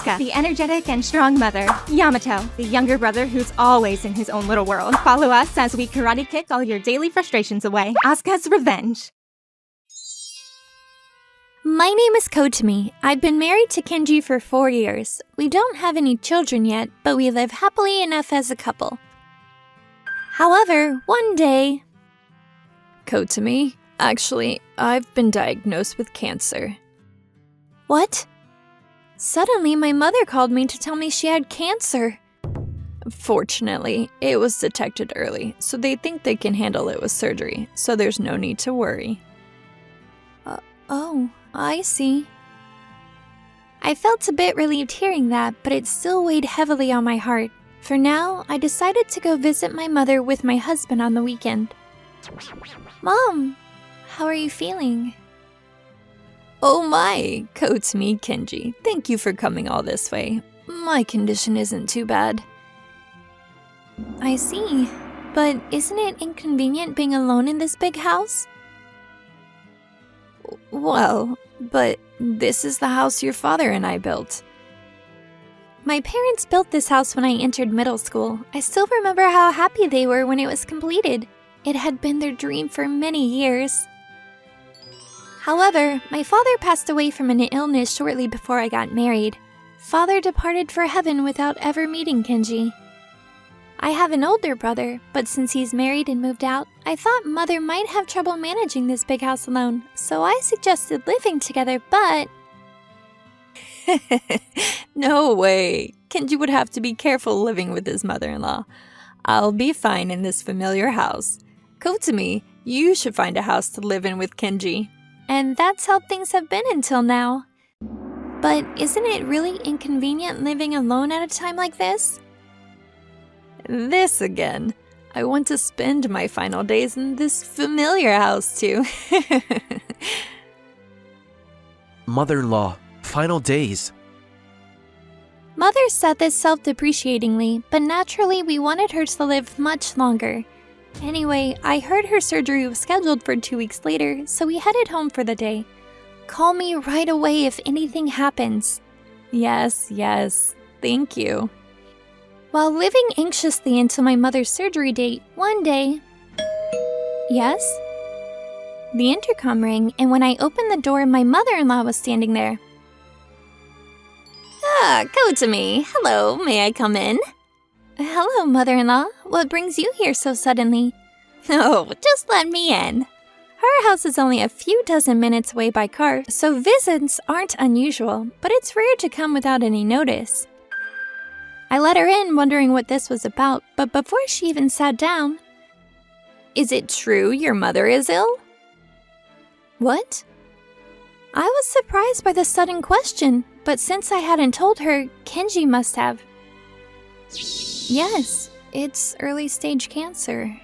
Asuka, the energetic and strong mother. Yamato, the younger brother who's always in his own little world. Follow us as we karate kick all your daily frustrations away. Asuka's Revenge. My name is Kotami. I've been married to Kenji for 4 years. We don't have any children yet, but we live happily enough as a couple. However, one day... Kotami, actually, I've been diagnosed with cancer. What? Suddenly, my mother called me to tell me she had cancer. Fortunately, it was detected early, so they think they can handle it with surgery, so there's no need to worry. Oh, I see. I felt a bit relieved hearing that, but it still weighed heavily on my heart. For now, I decided to go visit my mother with my husband on the weekend. Mom, how are you feeling? Oh my, Kotami, Kenji, thank you for coming all this way. My condition isn't too bad. I see, but isn't it inconvenient being alone in this big house? Well, but this is the house your father and I built. My parents built this house when I entered middle school. I still remember how happy they were when it was completed. It had been their dream for many years. However, my father passed away from an illness shortly before I got married. Father departed for heaven without ever meeting Kenji. I have an older brother, but since he's married and moved out, I thought Mother might have trouble managing this big house alone, so I suggested living together, but... No way! Kenji would have to be careful living with his mother-in-law. I'll be fine in this familiar house. Kotami, you should find a house to live in with Kenji. And that's how things have been until now. But isn't it really inconvenient living alone at a time like this? This again. I want to spend my final days in this familiar house too. Mother-in-law, final days. Mother said this self-depreciatingly, but naturally we wanted her to live much longer. Anyway, I heard her surgery was scheduled for 2 weeks later, so we headed home for the day. Call me right away if anything happens. Yes, thank you. While living anxiously until my mother's surgery date, one day... Yes? The intercom rang, and when I opened the door, my mother-in-law was standing there. Ah, Kotami. Hello, may I come in? Hello, mother-in-law. What brings you here so suddenly? Oh, just let me in. Her house is only a few dozen minutes away by car, so visits aren't unusual, but it's rare to come without any notice. I let her in, wondering what this was about, but before she even sat down... Is it true your mother is ill? What? I was surprised by the sudden question, but since I hadn't told her, Kenji must have. Yes, it's early-stage cancer.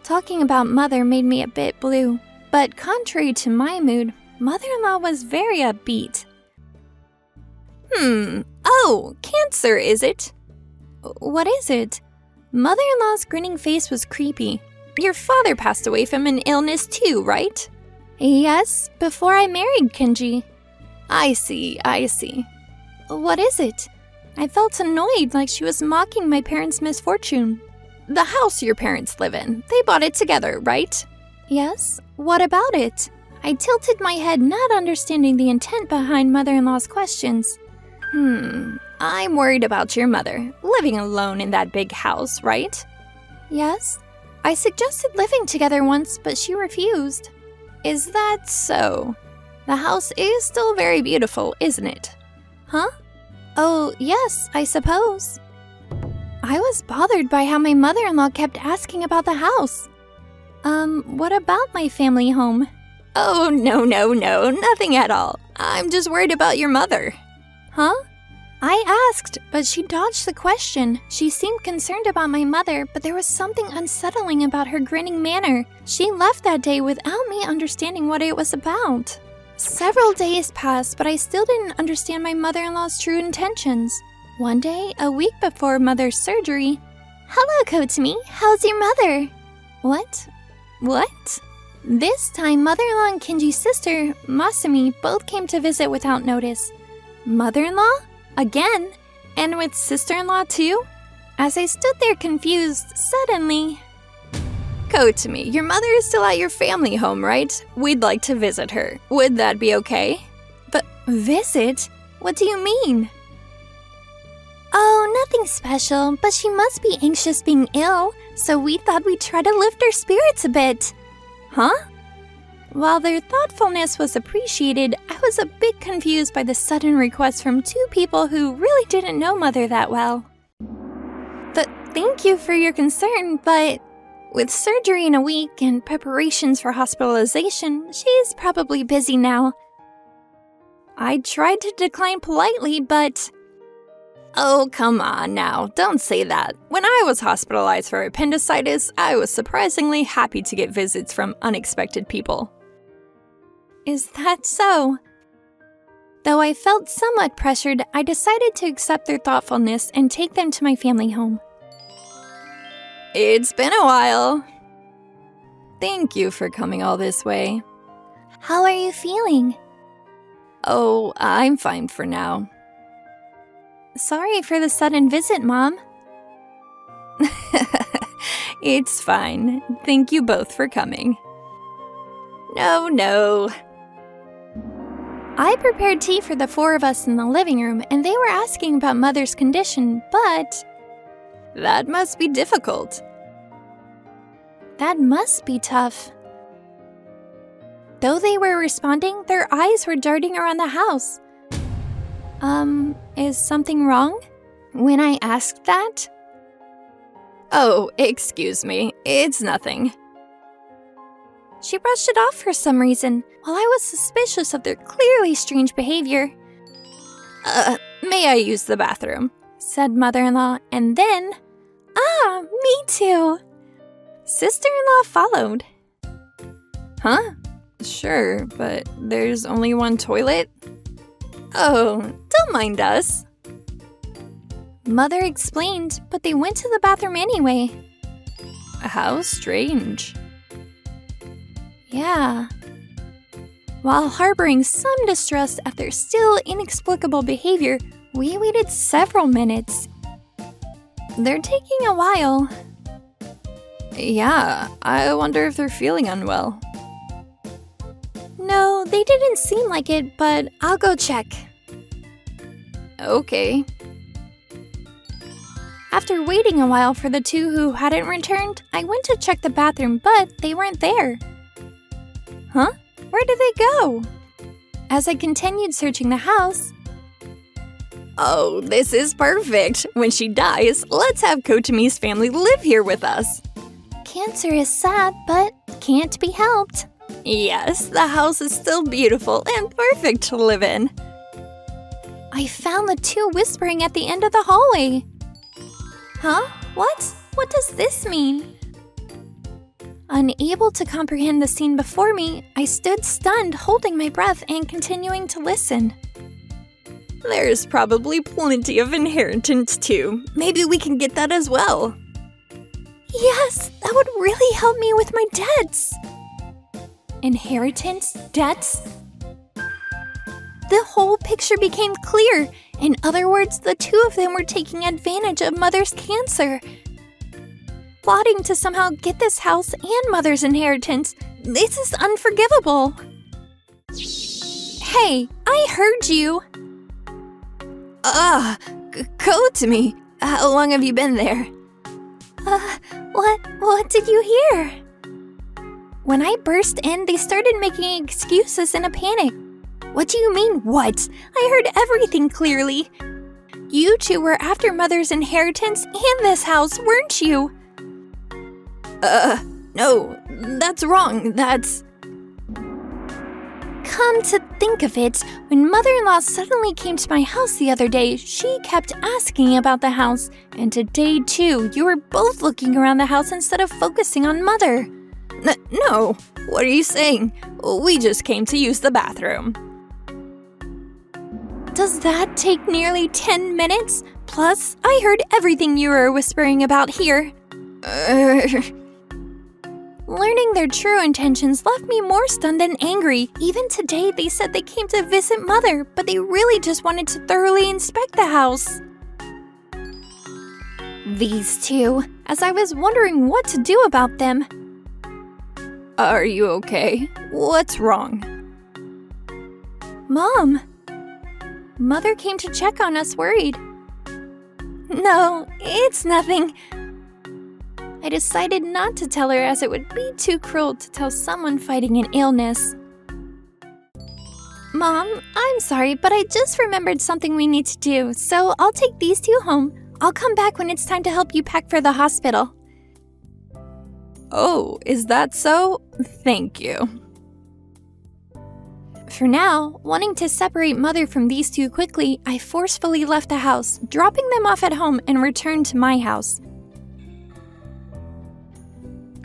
Talking about Mother made me a bit blue, but contrary to my mood, Mother-in-law was very upbeat. Oh, cancer, is it? What is it? Mother-in-law's grinning face was creepy. Your father passed away from an illness too, right? Yes, before I married Kenji. I see. What is it? I felt annoyed, like she was mocking my parents' misfortune. The house your parents live in, they bought it together, right? Yes, what about it? I tilted my head, not understanding the intent behind mother-in-law's questions. I'm worried about your mother, living alone in that big house, right? Yes. I suggested living together once, but she refused. Is that so? The house is still very beautiful, isn't it? Huh? Oh, yes, I suppose. I was bothered by how my mother-in-law kept asking about the house. What about my family home? Oh, no, nothing at all. I'm just worried about your mother. Huh? I asked, but she dodged the question. She seemed concerned about my mother, but there was something unsettling about her grinning manner. She left that day without me understanding what it was about. Several days passed, but I still didn't understand my mother-in-law's true intentions. One day, a week before Mother's surgery... Hello, Kotami. How's your mother? What? This time, Mother-in-law and Kenji's sister, Masumi, both came to visit without notice. Mother-in-law? Again? And with sister-in-law too? As I stood there confused, suddenly... Kotami, your mother is still at your family home, right? We'd like to visit her. Would that be okay? But visit? What do you mean? Oh, nothing special, but she must be anxious being ill, so we thought we'd try to lift her spirits a bit. Huh? While their thoughtfulness was appreciated, I was a bit confused by the sudden request from two people who really didn't know Mother that well. Thank you for your concern, but with surgery in a week and preparations for hospitalization, she's probably busy now. I tried to decline politely, but... Oh, come on now, don't say that. When I was hospitalized for appendicitis, I was surprisingly happy to get visits from unexpected people. Is that so? Though I felt somewhat pressured, I decided to accept their thoughtfulness and take them to my family home. It's been a while. Thank you for coming all this way. How are you feeling? Oh, I'm fine for now. Sorry for the sudden visit, Mom. It's fine. Thank you both for coming. No. I prepared tea for the four of us in the living room, and they were asking about Mother's condition, but... That must be difficult. That must be tough. Though they were responding, their eyes were darting around the house. Is something wrong? When I asked that? Oh, excuse me. It's nothing. She brushed it off for some reason, while I was suspicious of their clearly strange behavior. May I use the bathroom? Said Mother-in-law, and then... me too! Sister-in-law followed. Huh? Sure, but there's only one toilet? Oh, don't mind us. Mother explained, but they went to the bathroom anyway. How strange. Yeah. While harboring some distrust at their still inexplicable behavior, we waited several minutes. They're taking a while. Yeah, I wonder if they're feeling unwell. No, they didn't seem like it, but I'll go check. Okay. After waiting a while for the two who hadn't returned, I went to check the bathroom, but they weren't there. Huh? Where did they go? As I continued searching the house... Oh, this is perfect. When she dies, let's have Kotami's family live here with us. Cancer is sad, but can't be helped. Yes, the house is still beautiful and perfect to live in. I found the two whispering at the end of the hallway. Huh? What? What does this mean? Unable to comprehend the scene before me, I stood stunned, holding my breath and continuing to listen. There's probably plenty of inheritance too. Maybe we can get that as well. Yes, that would really help me with my debts. Inheritance? Debts? The whole picture became clear. In other words, the two of them were taking advantage of Mother's cancer. Plotting to somehow get this house and Mother's inheritance. This is unforgivable. Hey, I heard you. Kotami, how long have you been there? What did you hear? When I burst in, they started making excuses in a panic. What do you mean, what? I heard everything clearly. You two were after Mother's inheritance and this house, weren't you? No, that's wrong, that's... Come to think of it, when Mother-in-law suddenly came to my house the other day, she kept asking about the house. And today, too, you were both looking around the house instead of focusing on Mother. No, what are you saying? We just came to use the bathroom. Does that take nearly 10 minutes? Plus, I heard everything you were whispering about here. Learning their true intentions left me more stunned than angry. Even today, they said they came to visit Mother, but they really just wanted to thoroughly inspect the house. These two, as I was wondering what to do about them. Are you okay? What's wrong? Mom! Mother came to check on us, worried. No, it's nothing. I decided not to tell her as it would be too cruel to tell someone fighting an illness. Mom, I'm sorry, but I just remembered something we need to do, so I'll take these two home. I'll come back when it's time to help you pack for the hospital. Oh, is that so? Thank you. For now, wanting to separate Mother from these two quickly, I forcefully left the house, dropping them off at home and returned to my house.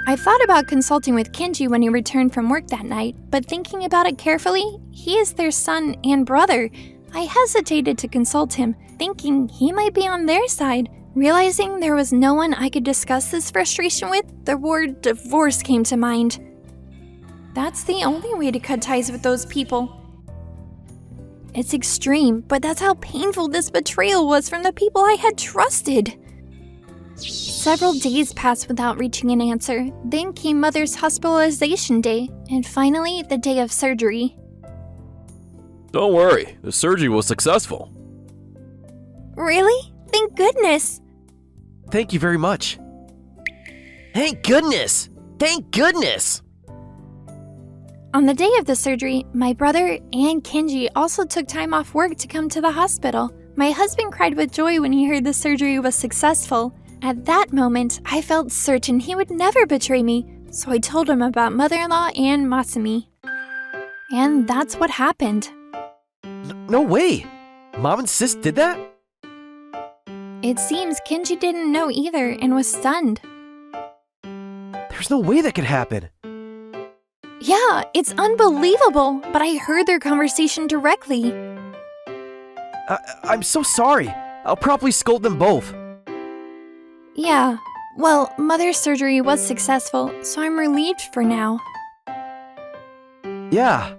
I thought about consulting with Kenji when he returned from work that night, but thinking about it carefully, he is their son and brother. I hesitated to consult him, thinking he might be on their side. Realizing there was no one I could discuss this frustration with, the word divorce came to mind. That's the only way to cut ties with those people. It's extreme, but that's how painful this betrayal was from the people I had trusted. Several days passed without reaching an answer. Then came Mother's hospitalization day, and finally the day of surgery. Don't worry, the surgery was successful. Really? Thank goodness! Thank you very much. Thank goodness! Thank goodness! On the day of the surgery, my brother and Kenji also took time off work to come to the hospital. My husband cried with joy when he heard the surgery was successful. At that moment, I felt certain he would never betray me, so I told him about mother-in-law and Masumi. And that's what happened. No way! Mom and Sis did that? It seems Kenji didn't know either and was stunned. There's no way that could happen. Yeah, it's unbelievable, but I heard their conversation directly. I'm so sorry. I'll probably scold them both. Yeah, well, Mother's surgery was successful, so I'm relieved for now. Yeah.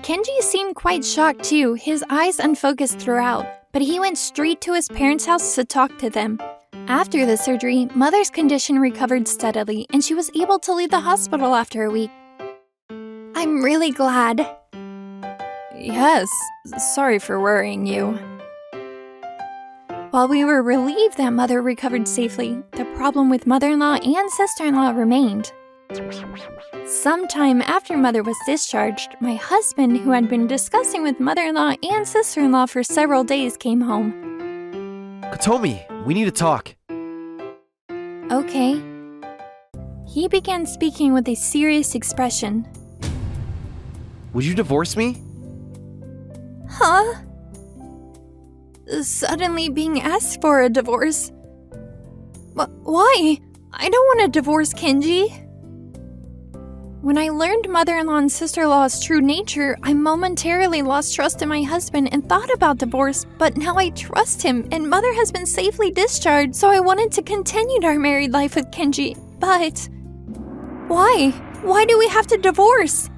Kenji seemed quite shocked too, his eyes unfocused throughout, but he went straight to his parents' house to talk to them. After the surgery, Mother's condition recovered steadily, and she was able to leave the hospital after a week. I'm really glad. Yes, sorry for worrying you. While we were relieved that Mother recovered safely, the problem with mother-in-law and sister-in-law remained. Sometime after Mother was discharged, my husband, who had been discussing with mother-in-law and sister-in-law for several days, came home. Kotomi, we need to talk. Okay. He began speaking with a serious expression. Would you divorce me? Huh? Suddenly being asked for a divorce. Why? I don't want a divorce, Kenji. When I learned mother-in-law and sister-in-law's true nature, I momentarily lost trust in my husband and thought about divorce, but now I trust him and Mother has been safely discharged, so I wanted to continue our married life with Kenji, but... Why? Why do we have to divorce?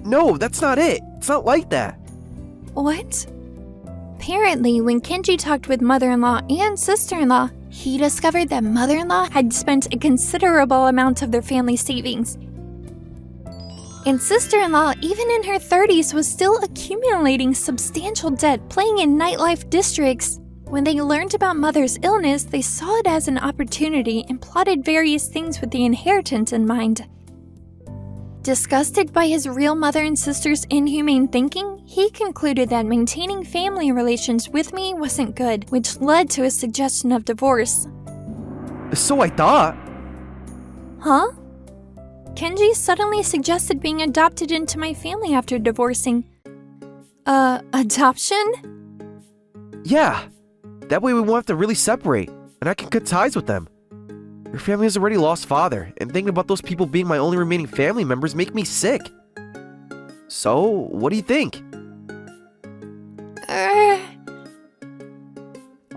No, that's not it. It's not like that. What? Apparently, when Kenji talked with mother-in-law and sister-in-law, he discovered that mother-in-law had spent a considerable amount of their family savings. And sister-in-law, even in her 30s, was still accumulating substantial debt playing in nightlife districts. When they learned about Mother's illness, they saw it as an opportunity and plotted various things with the inheritance in mind. Disgusted by his real mother and sister's inhumane thinking, he concluded that maintaining family relations with me wasn't good, which led to a suggestion of divorce. So I thought. Huh? Kenji suddenly suggested being adopted into my family after divorcing. Adoption? Yeah. That way we won't have to really separate, and I can cut ties with them. Your family has already lost father, and thinking about those people being my only remaining family members make me sick. So, what do you think?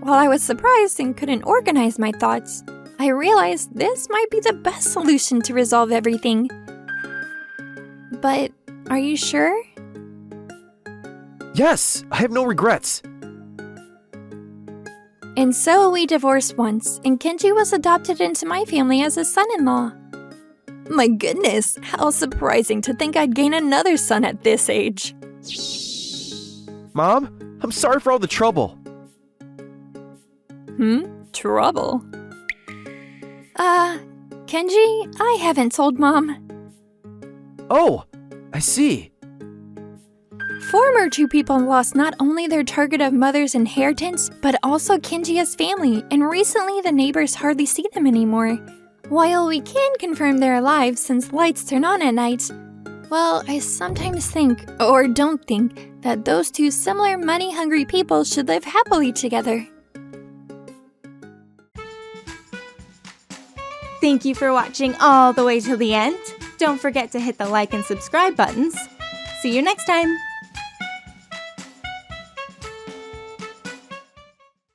While I was surprised and couldn't organize my thoughts, I I realized this might be the best solution to resolve everything. But are you sure? Yes, I have no regrets. And so we divorced once, and Kenji was adopted into my family as a son-in-law. My goodness, how surprising to think I'd gain another son at this age. Mom, I'm sorry for all the trouble. Trouble? Kenji, I haven't told Mom. Oh, I see. Former two people lost not only their target of mother's inheritance, but also Kenji's family, and recently the neighbors hardly see them anymore. While we can confirm they're alive since lights turn on at night, well, I sometimes think, or don't think, that those two similar money-hungry people should live happily together. Thank you for watching all the way till the end. Don't forget to hit the like and subscribe buttons. See you next time!